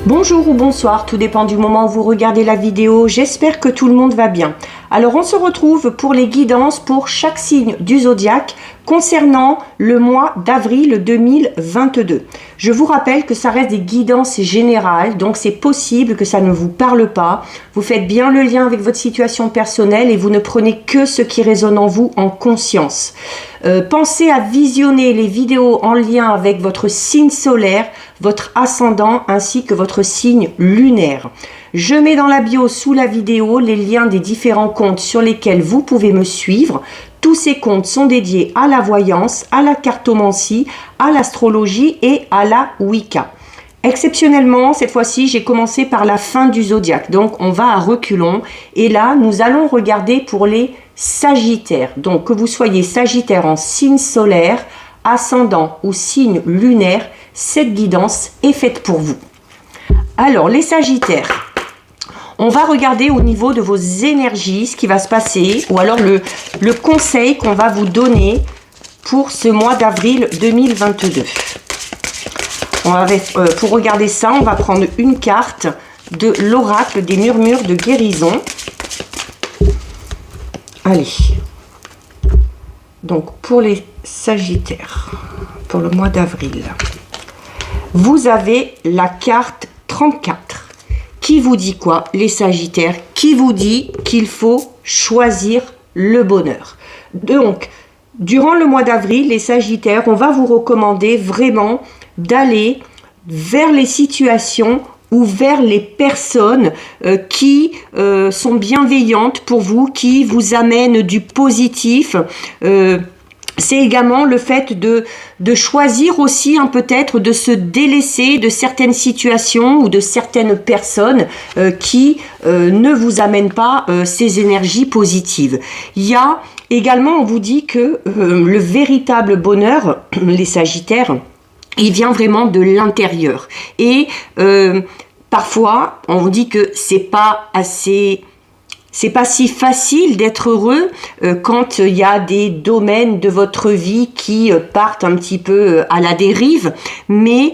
Bonjour ou bonsoir, tout dépend du moment où vous regardez la vidéo, j'espère que tout le monde va bien. Alors on se retrouve pour les guidances pour chaque signe du zodiaque concernant le mois d'avril 2022. Je vous rappelle que ça reste des guidances générales, donc c'est possible que ça ne vous parle pas. Vous faites bien le lien avec votre situation personnelle et vous ne prenez que ce qui résonne en vous en conscience. Pensez à visionner les vidéos en lien avec votre signe solaire, votre ascendant ainsi que votre signe lunaire. Je mets dans la bio sous la vidéo les liens des différents comptes sur lesquels vous pouvez me suivre. Tous ces comptes sont dédiés à la voyance, à la cartomancie, à l'astrologie et à la Wicca. Exceptionnellement, cette fois-ci, j'ai commencé par la fin du zodiaque. Donc, on va à reculons. Et là, nous allons regarder pour les Sagittaires. Donc, que vous soyez Sagittaire en signe solaire, ascendant ou signe lunaire, cette guidance est faite pour vous. Alors, les Sagittaires. On va regarder au niveau de vos énergies ce qui va se passer ou alors le conseil qu'on va vous donner pour ce mois d'avril 2022. Pour regarder ça, on va prendre une carte de l'oracle des murmures de guérison. Allez. Donc, pour les Sagittaires, pour le mois d'avril, vous avez la carte 34. Qui vous dit quoi, les Sagittaires? Qui vous dit qu'il faut choisir le bonheur? Donc, durant le mois d'avril, les Sagittaires, on va vous recommander vraiment d'aller vers les situations ou vers les personnes qui sont bienveillantes pour vous, qui vous amènent du positif. C'est également le fait de choisir aussi peut-être de se délaisser de certaines situations ou de certaines personnes qui ne vous amènent pas ces énergies positives. Il y a également, on vous dit que le véritable bonheur, les Sagittaires, il vient vraiment de l'intérieur. Et parfois, on vous dit que c'est pas si facile d'être heureux quand il y a des domaines de votre vie qui partent un petit peu à la dérive, mais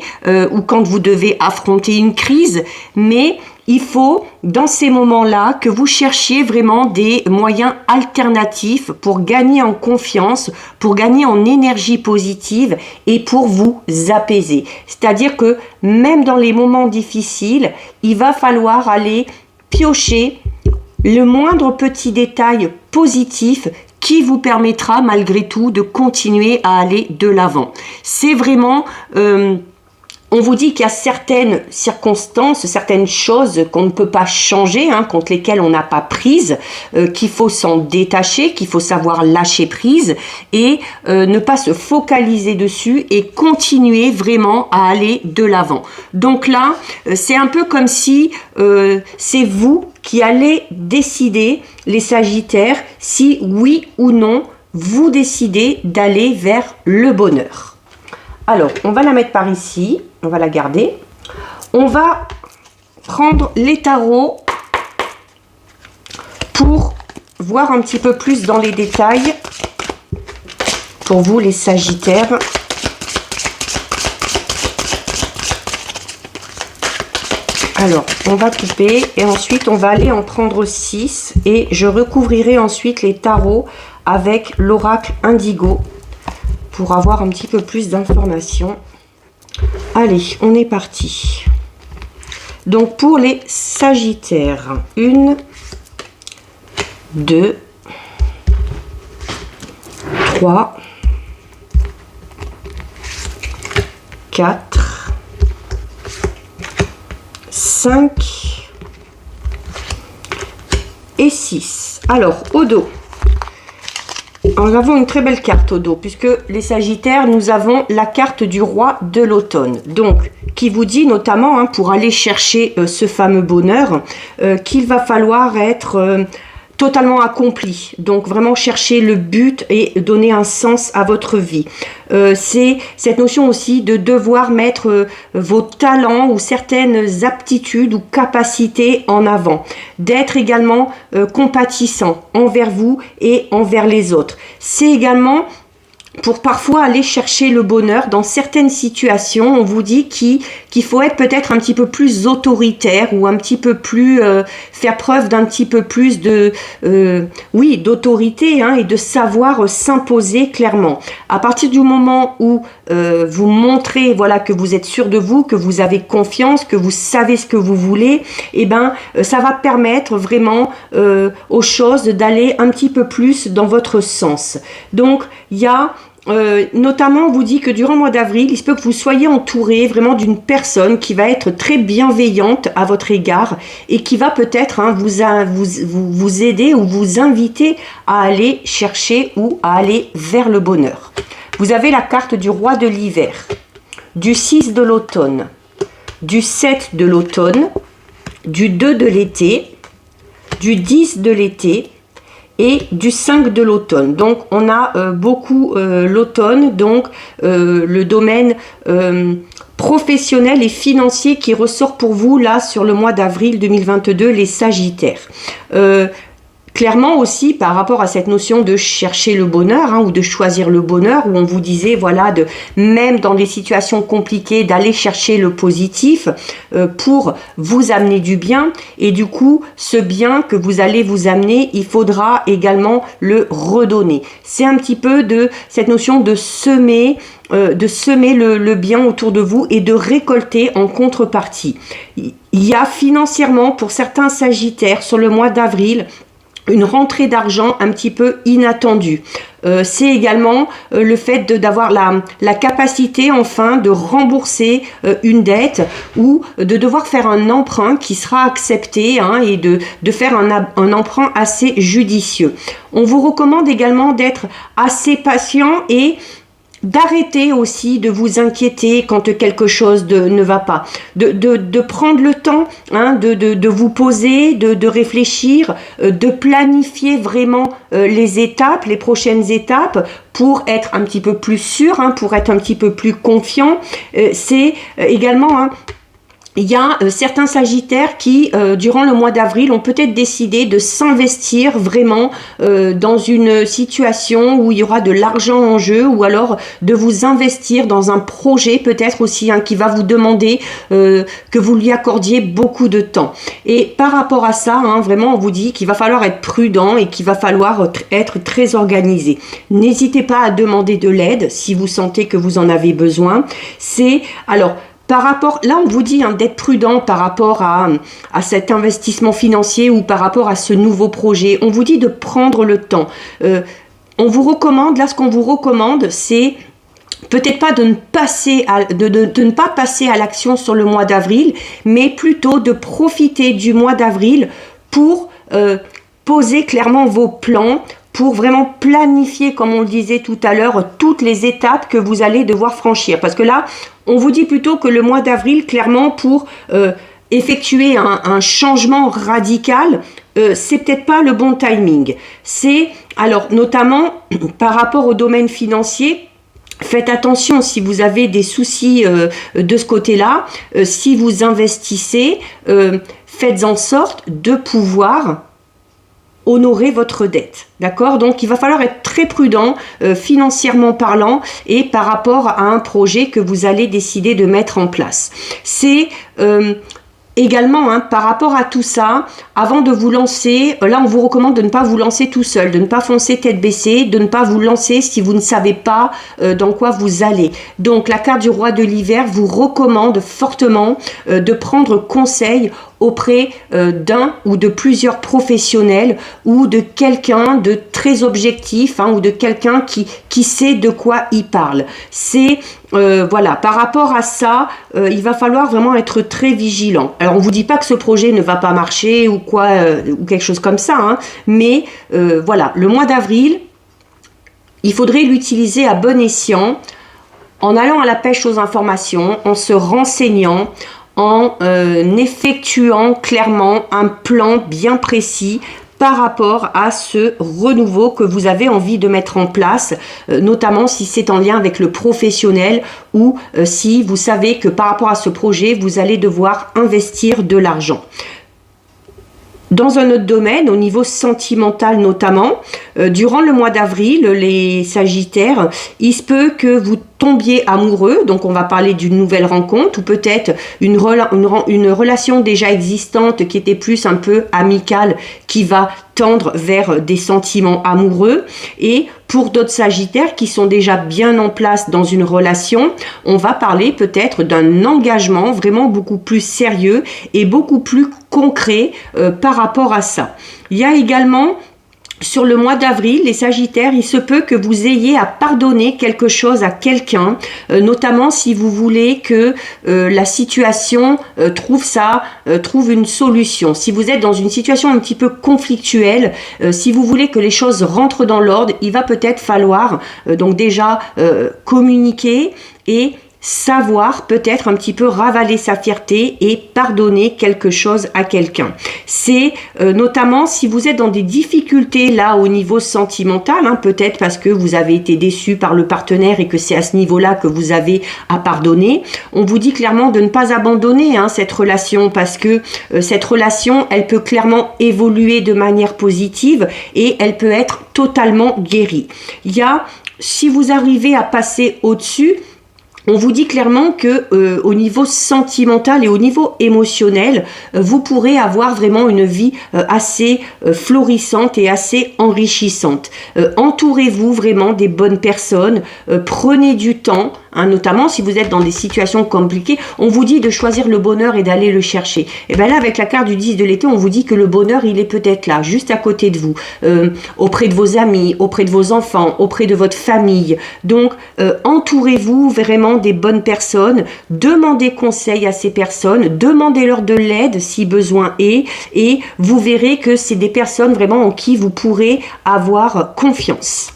ou quand vous devez affronter une crise, mais il faut, dans ces moments-là, que vous cherchiez vraiment des moyens alternatifs pour gagner en confiance, pour gagner en énergie positive et pour vous apaiser. C'est-à-dire que même dans les moments difficiles, il va falloir aller piocher le moindre petit détail positif qui vous permettra malgré tout de continuer à aller de l'avant. C'est vraiment... on vous dit qu'il y a certaines circonstances, certaines choses qu'on ne peut pas changer, contre lesquelles on n'a pas prise, qu'il faut s'en détacher, qu'il faut savoir lâcher prise et ne pas se focaliser dessus et continuer vraiment à aller de l'avant. Donc là, c'est un peu comme si c'est vous qui allez décider, les Sagittaires, si oui ou non vous décidez d'aller vers le bonheur. Alors, on va la mettre par ici. On va la garder. On va prendre les tarots pour voir un petit peu plus dans les détails. Pour vous, les Sagittaires. Alors, on va couper et ensuite, on va aller en prendre 6. Et je recouvrirai ensuite les tarots avec l'oracle indigo pour avoir un petit peu plus d'informations. Allez, on est parti. Donc, pour les Sagittaires, 1, 2, 3, 4, 5 et 6. Alors, au dos. Nous avons une très belle carte au dos, puisque les Sagittaires, nous avons la carte du roi de l'automne. Donc, qui vous dit notamment, pour aller chercher ce fameux bonheur, qu'il va falloir être totalement accompli. Donc, vraiment chercher le but et donner un sens à votre vie. C'est cette notion aussi de devoir mettre vos talents ou certaines aptitudes ou capacités en avant. D'être également compatissant envers vous et envers les autres. C'est également pour parfois aller chercher le bonheur. Dans certaines situations, on vous dit qu'il faut être peut-être un petit peu plus autoritaire ou un petit peu plus faire preuve d'un petit peu plus de oui, d'autorité, hein, et de savoir s'imposer clairement. À partir du moment où vous montrez, voilà, que vous êtes sûr de vous, que vous avez confiance, que vous savez ce que vous voulez, et ben ça va permettre vraiment aux choses d'aller un petit peu plus dans votre sens. Donc il y a notamment, on vous dit que durant le mois d'avril, il se peut que vous soyez entouré vraiment d'une personne qui va être très bienveillante à votre égard et qui va peut-être, hein, vous aider ou vous inviter à aller chercher ou à aller vers le bonheur. Vous avez la carte du roi de l'hiver, du 6 de l'automne, du 7 de l'automne, du 2 de l'été, du 10 de l'été, et du 5 de l'automne. Donc on a beaucoup l'automne, donc le domaine professionnel et financier qui ressort pour vous là sur le mois d'avril 2022, les Sagittaires. Clairement aussi par rapport à cette notion de chercher le bonheur, hein, ou de choisir le bonheur, où on vous disait, voilà, même dans des situations compliquées, d'aller chercher le positif pour vous amener du bien. Et du coup, ce bien que vous allez vous amener, il faudra également le redonner. C'est un petit peu de cette notion de semer le bien autour de vous et de récolter en contrepartie. Il y a financièrement, pour certains Sagittaires, sur le mois d'avril, une rentrée d'argent un petit peu inattendue. C'est également le fait d'avoir la capacité enfin de rembourser une dette ou de devoir faire un emprunt qui sera accepté, hein, et de faire un emprunt assez judicieux. On vous recommande également d'être assez patient et d'arrêter aussi de vous inquiéter quand quelque chose ne va pas, de prendre le temps, hein, de vous poser, de réfléchir, de planifier vraiment les prochaines étapes pour être un petit peu plus sûr, hein, pour être un petit peu plus confiant. C'est également... hein, il y a certains Sagittaires qui, durant le mois d'avril, ont peut-être décidé de s'investir vraiment dans une situation où il y aura de l'argent en jeu, ou alors de vous investir dans un projet peut-être aussi, hein, qui va vous demander que vous lui accordiez beaucoup de temps. Et par rapport à ça, hein, vraiment, on vous dit qu'il va falloir être prudent et qu'il va falloir être très organisé. N'hésitez pas à demander de l'aide si vous sentez que vous en avez besoin. Par rapport, là on vous dit, hein, d'être prudent par rapport à cet investissement financier ou par rapport à ce nouveau projet. On vous dit de prendre le temps. On vous recommande, là ce qu'on vous recommande, c'est peut-être pas de ne pas passer à l'action sur le mois d'avril, mais plutôt de profiter du mois d'avril pour poser clairement vos plans, pour vraiment planifier, comme on le disait tout à l'heure, toutes les étapes que vous allez devoir franchir. Parce que là, on vous dit plutôt que le mois d'avril, clairement, pour effectuer un changement radical, c'est peut-être pas le bon timing. Alors, notamment, par rapport au domaine financier, faites attention si vous avez des soucis de ce côté-là. Si vous investissez, faites en sorte de pouvoir honorer votre dette, d'accord? Donc il va falloir être très prudent financièrement parlant et par rapport à un projet que vous allez décider de mettre en place. C'est également, hein, par rapport à tout ça, avant de vous lancer, là on vous recommande de ne pas vous lancer tout seul, de ne pas foncer tête baissée, de ne pas vous lancer si vous ne savez pas dans quoi vous allez. Donc la carte du roi de l'hiver vous recommande fortement de prendre conseil auprès d'un ou de plusieurs professionnels ou de quelqu'un de très objectif, hein, ou de quelqu'un qui sait de quoi il parle. Voilà, par rapport à ça, il va falloir vraiment être très vigilant. Alors on vous dit pas que ce projet ne va pas marcher ou quoi, ou quelque chose comme ça, hein, mais voilà, le mois d'avril, il faudrait l'utiliser à bon escient, en allant à la pêche aux informations, en se renseignant, en effectuant clairement un plan bien précis par rapport à ce renouveau que vous avez envie de mettre en place, notamment si c'est en lien avec le professionnel ou si vous savez que par rapport à ce projet, vous allez devoir investir de l'argent. Dans un autre domaine, au niveau sentimental notamment, durant le mois d'avril, les Sagittaires, il se peut que vous tombiez amoureux, donc on va parler d'une nouvelle rencontre ou peut-être une relation déjà existante qui était plus un peu amicale qui va tendre vers des sentiments amoureux. Et pour d'autres Sagittaires qui sont déjà bien en place dans une relation, on va parler peut-être d'un engagement vraiment beaucoup plus sérieux et beaucoup plus concret par rapport à ça. Il y a également sur le mois d'avril, les Sagittaires, il se peut que vous ayez à pardonner quelque chose à quelqu'un, notamment si vous voulez que la situation trouve une solution. Si vous êtes dans une situation un petit peu conflictuelle, si vous voulez que les choses rentrent dans l'ordre, il va peut-être falloir donc déjà communiquer et savoir peut-être un petit peu ravaler sa fierté et pardonner quelque chose à quelqu'un. C'est notamment si vous êtes dans des difficultés là au niveau sentimental, peut-être parce que vous avez été déçu par le partenaire et que c'est à ce niveau-là que vous avez à pardonner. On vous dit clairement de ne pas abandonner cette relation parce que cette relation, elle peut clairement évoluer de manière positive et elle peut être totalement guérie. Si vous arrivez à passer au-dessus, on vous dit clairement que au niveau sentimental et au niveau émotionnel, vous pourrez avoir vraiment une vie assez florissante et assez enrichissante. Entourez-vous vraiment des bonnes personnes, prenez du temps, notamment si vous êtes dans des situations compliquées. On vous dit de choisir le bonheur et d'aller le chercher. Et bien là, avec la carte du 10 de l'été, on vous dit que le bonheur, il est peut-être là, juste à côté de vous, auprès de vos amis, auprès de vos enfants, auprès de votre famille. Donc, entourez-vous vraiment des bonnes personnes, demandez conseil à ces personnes, demandez-leur de l'aide si besoin est, et vous verrez que c'est des personnes vraiment en qui vous pourrez avoir confiance.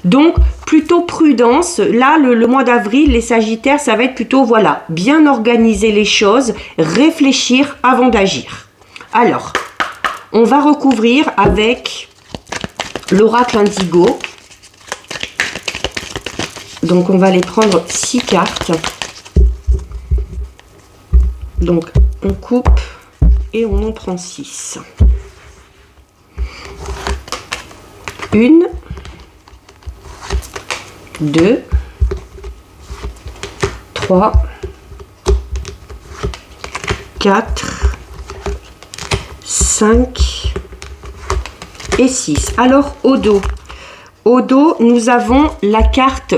Donc, plutôt prudence. Là, le mois d'avril, les Sagittaires, ça va être plutôt, bien organiser les choses, réfléchir avant d'agir. Alors, on va recouvrir avec l'oracle indigo. Donc, on va aller prendre 6 cartes. Donc, on coupe et on en prend 6. 1, 2, 3, 4, 5 et 6. Alors, au dos, nous avons la carte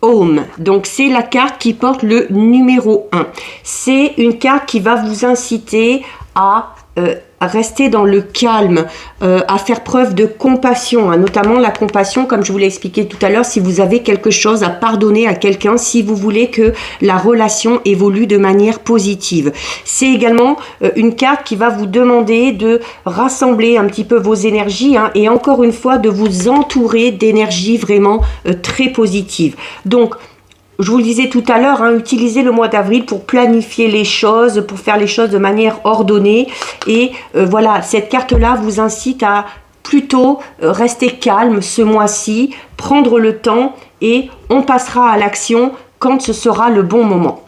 Home. Donc, c'est la carte qui porte le numéro 1. C'est une carte qui va vous inciter à rester dans le calme, à faire preuve de compassion, notamment la compassion, comme je vous l'ai expliqué tout à l'heure, si vous avez quelque chose à pardonner à quelqu'un, si vous voulez que la relation évolue de manière positive. C'est également une carte qui va vous demander de rassembler un petit peu vos énergies et encore une fois de vous entourer d'énergie vraiment très positive. Donc, je vous le disais tout à l'heure, utilisez le mois d'avril pour planifier les choses, pour faire les choses de manière ordonnée. Et cette carte-là vous incite à plutôt rester calme ce mois-ci, prendre le temps et on passera à l'action quand ce sera le bon moment.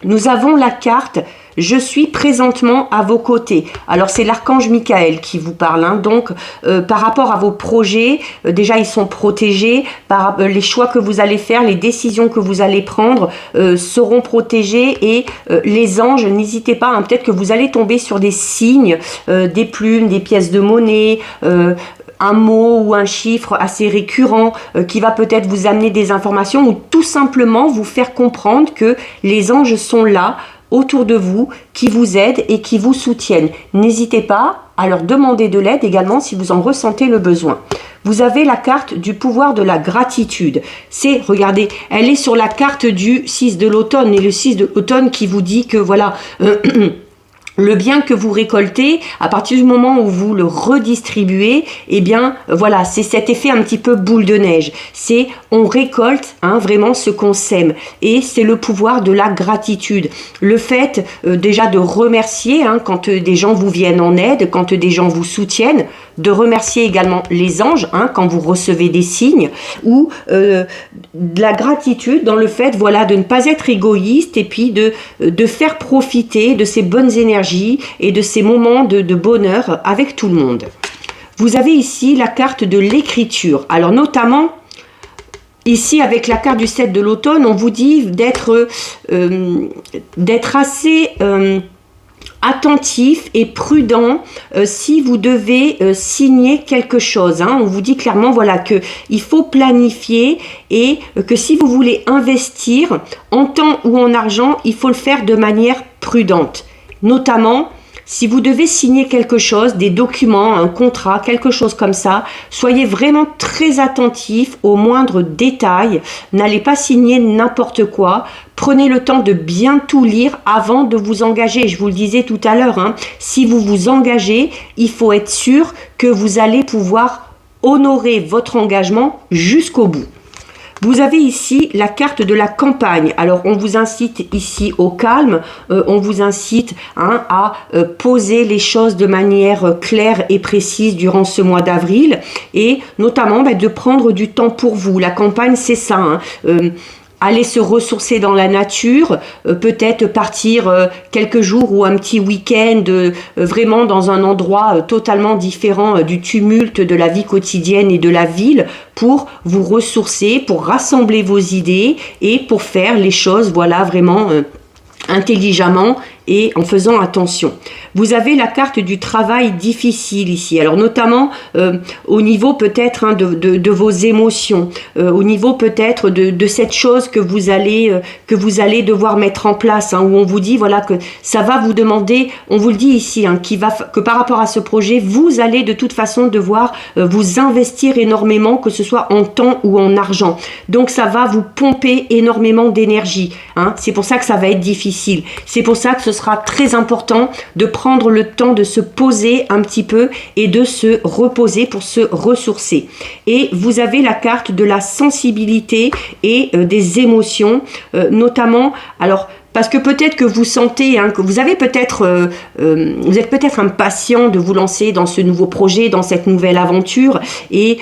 Nous avons la carte « Je suis présentement à vos côtés ». Alors, c'est l'archange Michael qui vous parle. Donc, par rapport à vos projets, déjà, ils sont protégés. Par les choix que vous allez faire, les décisions que vous allez prendre seront protégés. Et les anges, n'hésitez pas. Peut-être que vous allez tomber sur des signes, des plumes, des pièces de monnaie, un mot ou un chiffre assez récurrent qui va peut-être vous amener des informations ou tout simplement vous faire comprendre que les anges sont là autour de vous, qui vous aident et qui vous soutiennent. N'hésitez pas à leur demander de l'aide également si vous en ressentez le besoin. Vous avez la carte du pouvoir de la gratitude. Regardez, elle est sur la carte du 6 de l'automne et le 6 de l'automne qui vous dit que le bien que vous récoltez, à partir du moment où vous le redistribuez, c'est cet effet un petit peu boule de neige. On récolte vraiment ce qu'on sème. Et c'est le pouvoir de la gratitude. Le fait déjà de remercier quand des gens vous viennent en aide, quand des gens vous soutiennent, de remercier également les anges quand vous recevez des signes, ou de la gratitude dans le fait de ne pas être égoïste et puis de faire profiter de ces bonnes énergies magie et de ces moments de bonheur avec tout le monde. Vous avez ici la carte de l'écriture. Alors notamment, ici avec la carte du 7 de l'automne, on vous dit d'être assez attentif et prudent si vous devez signer quelque chose. On vous dit clairement voilà, qu'il faut planifier et que si vous voulez investir en temps ou en argent, il faut le faire de manière prudente. Notamment, si vous devez signer quelque chose, des documents, un contrat, quelque chose comme ça, soyez vraiment très attentif aux moindres détails. N'allez pas signer n'importe quoi. Prenez le temps de bien tout lire avant de vous engager. Je vous le disais tout à l'heure, si vous vous engagez, il faut être sûr que vous allez pouvoir honorer votre engagement jusqu'au bout. Vous avez ici la carte de la campagne. Alors, on vous incite ici au calme, on vous incite à poser les choses de manière claire et précise durant ce mois d'avril et notamment de prendre du temps pour vous. La campagne, c'est ça. Aller se ressourcer dans la nature, peut-être partir quelques jours ou un petit week-end vraiment dans un endroit totalement différent du tumulte de la vie quotidienne et de la ville pour vous ressourcer, pour rassembler vos idées et pour faire les choses voilà vraiment intelligemment et en faisant attention. Vous avez la carte du travail difficile ici. Alors notamment au niveau peut-être de vos émotions, au niveau peut-être de cette chose que vous allez devoir mettre en place, où on vous dit voilà que ça va vous demander, on vous le dit ici, que par rapport à ce projet, vous allez de toute façon devoir vous investir énormément, que ce soit en temps ou en argent. Donc ça va vous pomper énormément d'énergie. C'est pour ça que ça va être difficile. C'est pour ça que ce sera très important de prendre le temps de se poser un petit peu et de se reposer pour se ressourcer. Et vous avez la carte de la sensibilité et des émotions, notamment, alors parce que peut-être que vous sentez, que vous avez peut-être, vous êtes peut-être impatient de vous lancer dans ce nouveau projet, dans cette nouvelle aventure, et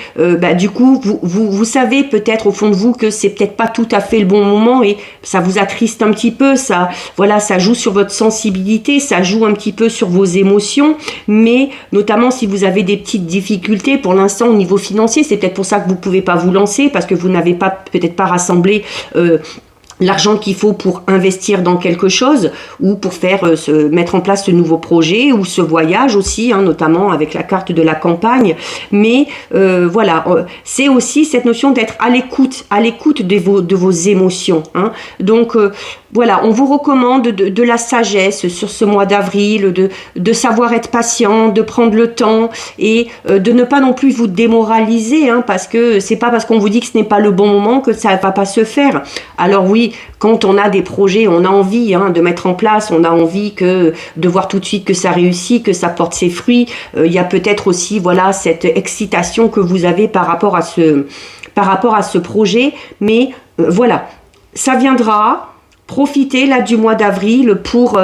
du coup, vous savez peut-être au fond de vous que c'est peut-être pas tout à fait le bon moment, et ça vous attriste un petit peu, ça joue sur votre sensibilité, ça joue un petit peu sur vos émotions, mais notamment si vous avez des petites difficultés pour l'instant au niveau financier, c'est peut-être pour ça que vous pouvez pas vous lancer, parce que vous n'avez peut-être pas rassemblé l'argent qu'il faut pour investir dans quelque chose ou pour mettre en place ce nouveau projet ou ce voyage aussi, notamment avec la carte de la campagne. Mais voilà, c'est aussi cette notion d'être à l'écoute de vos émotions. Donc voilà, on vous recommande de la sagesse sur ce mois d'avril, de savoir être patient, de prendre le temps et de ne pas non plus vous démoraliser, parce que c'est pas parce qu'on vous dit que ce n'est pas le bon moment que ça va pas se faire. Alors oui, quand on a des projets, on a envie de mettre en place, on a envie de voir tout de suite que ça réussit, que ça porte ses fruits. Il y a peut-être aussi voilà cette excitation que vous avez par rapport à ce projet, mais voilà, ça viendra. Profitez là du mois d'avril pour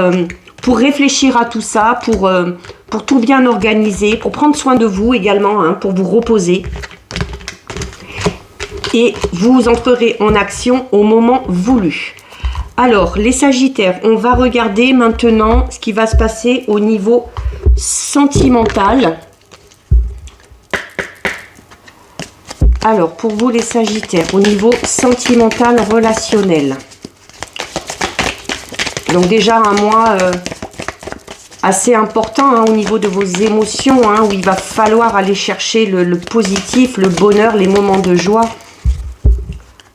réfléchir à tout ça, pour tout bien organiser, pour prendre soin de vous également, pour vous reposer. Et vous entrerez en action au moment voulu. Alors, les Sagittaires, on va regarder maintenant ce qui va se passer au niveau sentimental. Alors, pour vous les Sagittaires, au niveau sentimental relationnel. Donc déjà un mois assez important au niveau de vos émotions, où il va falloir aller chercher le positif, le bonheur, les moments de joie.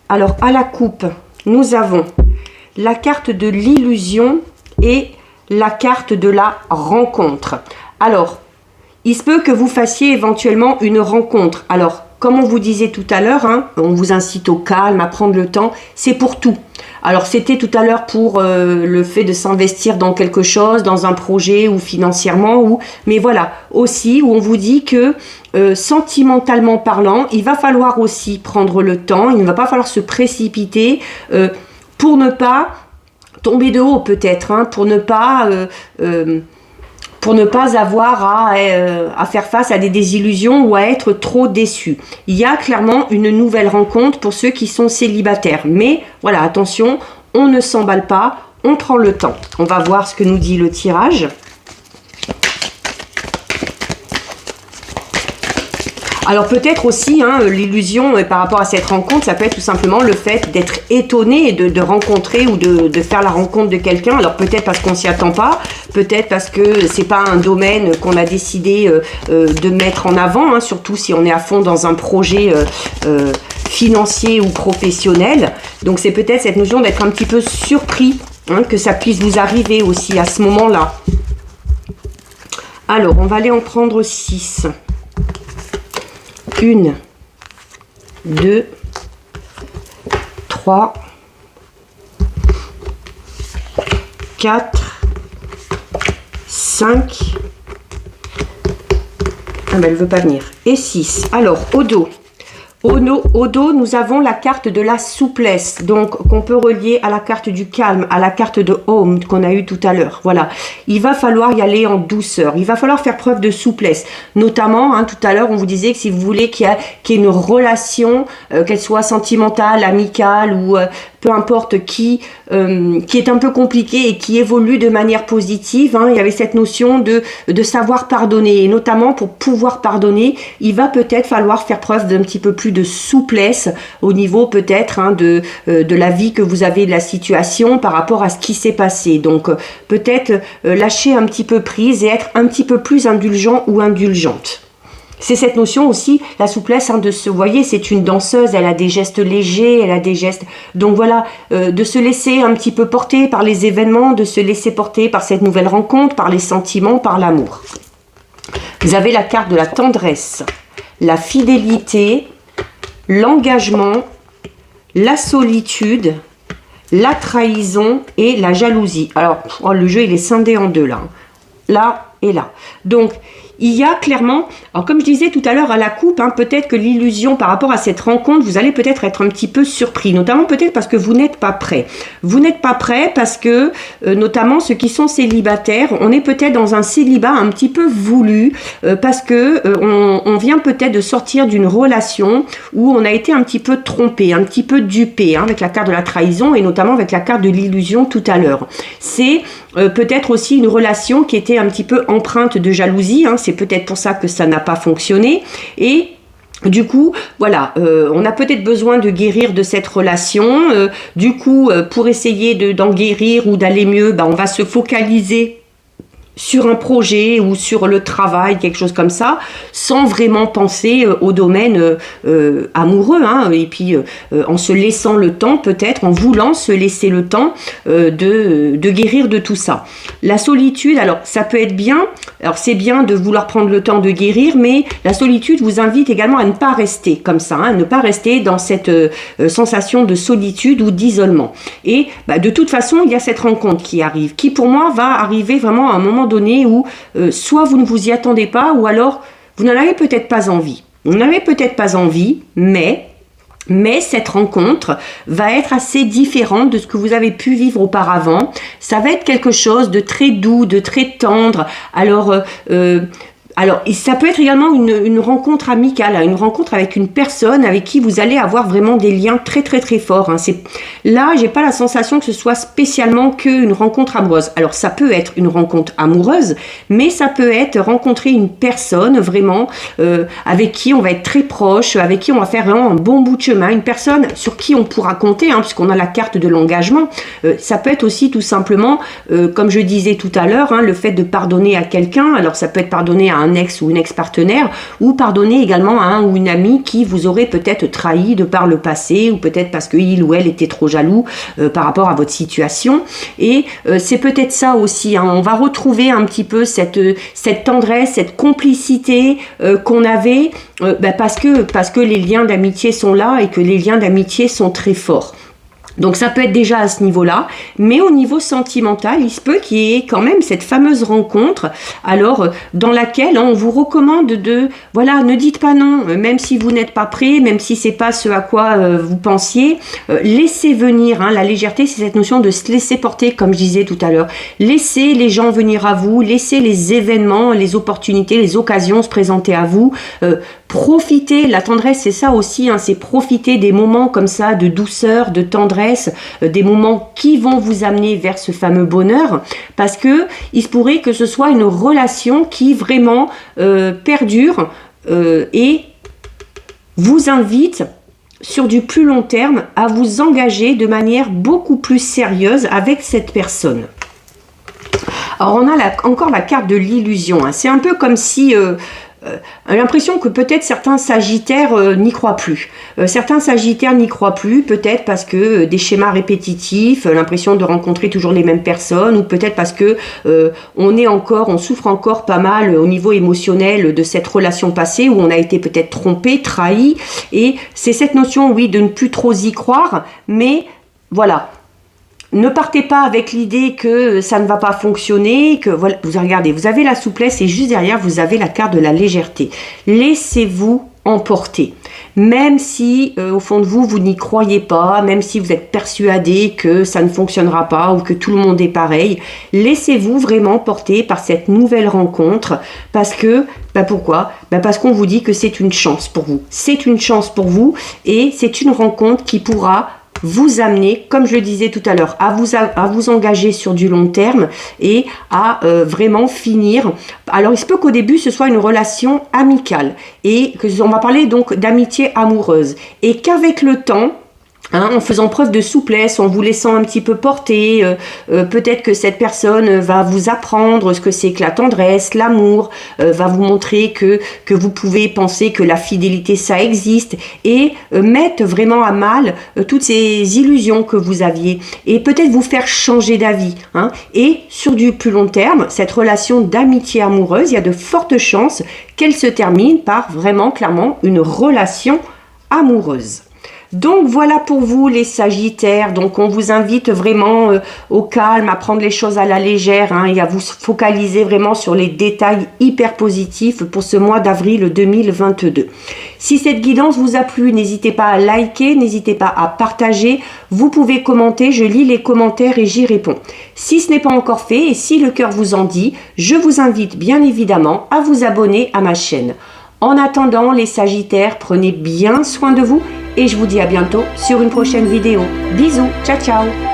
Alors, à la coupe, nous avons la carte de l'illusion et la carte de la rencontre. Alors, il se peut que vous fassiez éventuellement une rencontre. Alors, comme on vous disait tout à l'heure, on vous incite au calme, à prendre le temps, c'est pour tout. Alors, c'était tout à l'heure pour le fait de s'investir dans quelque chose, dans un projet ou financièrement, mais voilà, aussi où on vous dit que sentimentalement parlant, il va falloir aussi prendre le temps, il ne va pas falloir se précipiter pour ne pas tomber de haut peut-être, pour ne pas avoir à faire face à des désillusions ou à être trop déçu. Il y a clairement une nouvelle rencontre pour ceux qui sont célibataires. Mais voilà, attention, on ne s'emballe pas, on prend le temps. On va voir ce que nous dit le tirage. Alors peut-être aussi, hein, l'illusion par rapport à cette rencontre, ça peut être tout simplement le fait d'être étonné et de rencontrer ou de faire la rencontre de quelqu'un. Alors peut-être parce qu'on s'y attend pas, peut-être parce que c'est pas un domaine qu'on a décidé de mettre en avant, hein, surtout si on est à fond dans un projet financier ou professionnel. Donc c'est peut-être cette notion d'être un petit peu surpris, hein, que ça puisse vous arriver aussi à ce moment-là. Alors on va aller en prendre 6. 1, 2, 3, 4, 5. Ah ben elle veut pas venir. Et 6. Alors, au dos. Au dos, nous avons la carte de la souplesse, donc qu'on peut relier à la carte du calme, à la carte de Home qu'on a eu tout à l'heure. Voilà, il va falloir y aller en douceur, il va falloir faire preuve de souplesse. Notamment, hein, tout à l'heure, on vous disait que si vous voulez qu'il y ait une relation, qu'elle soit sentimentale, amicale ou peu importe qui est un peu compliquée et qui évolue de manière positive, hein, il y avait cette notion de savoir pardonner. Et notamment, pour pouvoir pardonner, il va peut-être falloir faire preuve d'un petit peu plus de souplesse au niveau peut-être, hein, de la vie que vous avez, de la situation par rapport à ce qui s'est passé. Donc peut-être lâcher un petit peu prise et être un petit peu plus indulgent ou indulgente. C'est cette notion aussi, la souplesse, hein, de se, vous voyez, c'est une danseuse, elle a des gestes légers, elle a des gestes, donc voilà, de se laisser un petit peu porter par les événements, de se laisser porter par cette nouvelle rencontre, par les sentiments, par l'amour. Vous avez la carte de la tendresse, la fidélité, l'engagement, la solitude, la trahison et la jalousie. Alors, oh, le jeu, il est scindé en deux, là. Là et là. Donc, il y a clairement, alors comme je disais tout à l'heure à la coupe, hein, peut-être que l'illusion par rapport à cette rencontre, vous allez peut-être être un petit peu surpris, notamment peut-être parce que vous n'êtes pas prêt. Vous n'êtes pas prêt parce que, notamment ceux qui sont célibataires, on est peut-être dans un célibat un petit peu voulu, parce que on vient peut-être de sortir d'une relation où on a été un petit peu trompé, un petit peu dupé, hein, avec la carte de la trahison et notamment avec la carte de l'illusion tout à l'heure. C'est peut-être aussi une relation qui était un petit peu empreinte de jalousie, hein, c'est peut-être pour ça que ça n'a pas fonctionné et du coup, voilà, on a peut-être besoin de guérir de cette relation. Du coup, pour essayer d'en guérir ou d'aller mieux, on va se focaliser sur un projet ou sur le travail, quelque chose comme ça, sans vraiment penser au domaine amoureux, hein, et puis en se laissant le temps, peut-être, en voulant se laisser le temps de guérir de tout ça. La solitude, alors ça peut être bien, alors c'est bien de vouloir prendre le temps de guérir, mais la solitude vous invite également à ne pas rester comme ça, hein, ne pas rester dans cette sensation de solitude ou d'isolement. Et de toute façon, il y a cette rencontre qui arrive, qui pour moi va arriver vraiment à un moment donné où soit vous ne vous y attendez pas, ou alors vous n'en avez peut-être pas envie. Vous n'avez peut-être pas envie, mais cette rencontre va être assez différente de ce que vous avez pu vivre auparavant. Ça va être quelque chose de très doux, de très tendre. Alors, ça peut être également une rencontre amicale, une rencontre avec une personne avec qui vous allez avoir vraiment des liens très très très forts. Hein. Là, j'ai pas la sensation que ce soit spécialement qu'une rencontre amoureuse. Alors, ça peut être une rencontre amoureuse, mais ça peut être rencontrer une personne vraiment avec qui on va être très proche, avec qui on va faire vraiment un bon bout de chemin, une personne sur qui on pourra compter, hein, puisqu'on a la carte de l'engagement. Ça peut être aussi tout simplement, comme je disais tout à l'heure, hein, le fait de pardonner à quelqu'un. Alors, ça peut être pardonner à un ex ou une ex-partenaire, ou pardonner également à un ou une amie qui vous aurait peut-être trahi de par le passé, ou peut-être parce qu'il ou elle était trop jaloux par rapport à votre situation. Et c'est peut-être ça aussi, hein. On va retrouver un petit peu cette tendresse, cette complicité qu'on avait parce que les liens d'amitié sont là et que les liens d'amitié sont très forts. Donc ça peut être déjà à ce niveau-là, mais au niveau sentimental, il se peut qu'il y ait quand même cette fameuse rencontre, alors dans laquelle on vous recommande voilà, ne dites pas non, même si vous n'êtes pas prêt, même si c'est pas ce à quoi vous pensiez, laissez venir, hein, la légèreté, c'est cette notion de se laisser porter, comme je disais tout à l'heure, laissez les gens venir à vous, laissez les événements, les opportunités, les occasions se présenter à vous, profitez, la tendresse c'est ça aussi, hein, c'est profiter des moments comme ça de douceur, de tendresse, des moments qui vont vous amener vers ce fameux bonheur, parce que il se pourrait que ce soit une relation qui vraiment perdure et vous invite sur du plus long terme à vous engager de manière beaucoup plus sérieuse avec cette personne. Alors on a encore la carte de l'illusion, hein. C'est un peu comme si l'impression que peut-être certains sagittaires n'y croient plus. Certains sagittaires n'y croient plus, peut-être parce que des schémas répétitifs, l'impression de rencontrer toujours les mêmes personnes, ou peut-être parce que on souffre encore pas mal au niveau émotionnel de cette relation passée où on a été peut-être trompé, trahi, et c'est cette notion, oui, de ne plus trop y croire, mais voilà. Ne partez pas avec l'idée que ça ne va pas fonctionner, que voilà, vous regardez, vous avez la souplesse et juste derrière, vous avez la carte de la légèreté. Laissez-vous emporter. Même si, au fond de vous, vous n'y croyez pas, même si vous êtes persuadé que ça ne fonctionnera pas ou que tout le monde est pareil, laissez-vous vraiment porter par cette nouvelle rencontre parce que, pourquoi ? Parce qu'on vous dit que c'est une chance pour vous. C'est une chance pour vous et c'est une rencontre qui pourra vous amener, comme je le disais tout à l'heure, à vous engager sur du long terme et à vraiment finir. Alors, il se peut qu'au début, ce soit une relation amicale et on va parler donc d'amitié amoureuse et qu'avec le temps, en faisant preuve de souplesse, en vous laissant un petit peu porter, peut-être que cette personne va vous apprendre ce que c'est que la tendresse, l'amour, va vous montrer que vous pouvez penser que la fidélité ça existe et mettre vraiment à mal toutes ces illusions que vous aviez et peut-être vous faire changer d'avis. Et sur du plus long terme, cette relation d'amitié amoureuse, il y a de fortes chances qu'elle se termine par vraiment clairement une relation amoureuse. Donc voilà pour vous les Sagittaires, donc on vous invite vraiment au calme, à prendre les choses à la légère et à vous focaliser vraiment sur les détails hyper positifs pour ce mois d'avril 2022. Si cette guidance vous a plu, n'hésitez pas à liker, n'hésitez pas à partager, vous pouvez commenter, je lis les commentaires et j'y réponds. Si ce n'est pas encore fait et si le cœur vous en dit, je vous invite bien évidemment à vous abonner à ma chaîne. En attendant les Sagittaires, prenez bien soin de vous et je vous dis à bientôt sur une prochaine vidéo. Bisous, ciao ciao.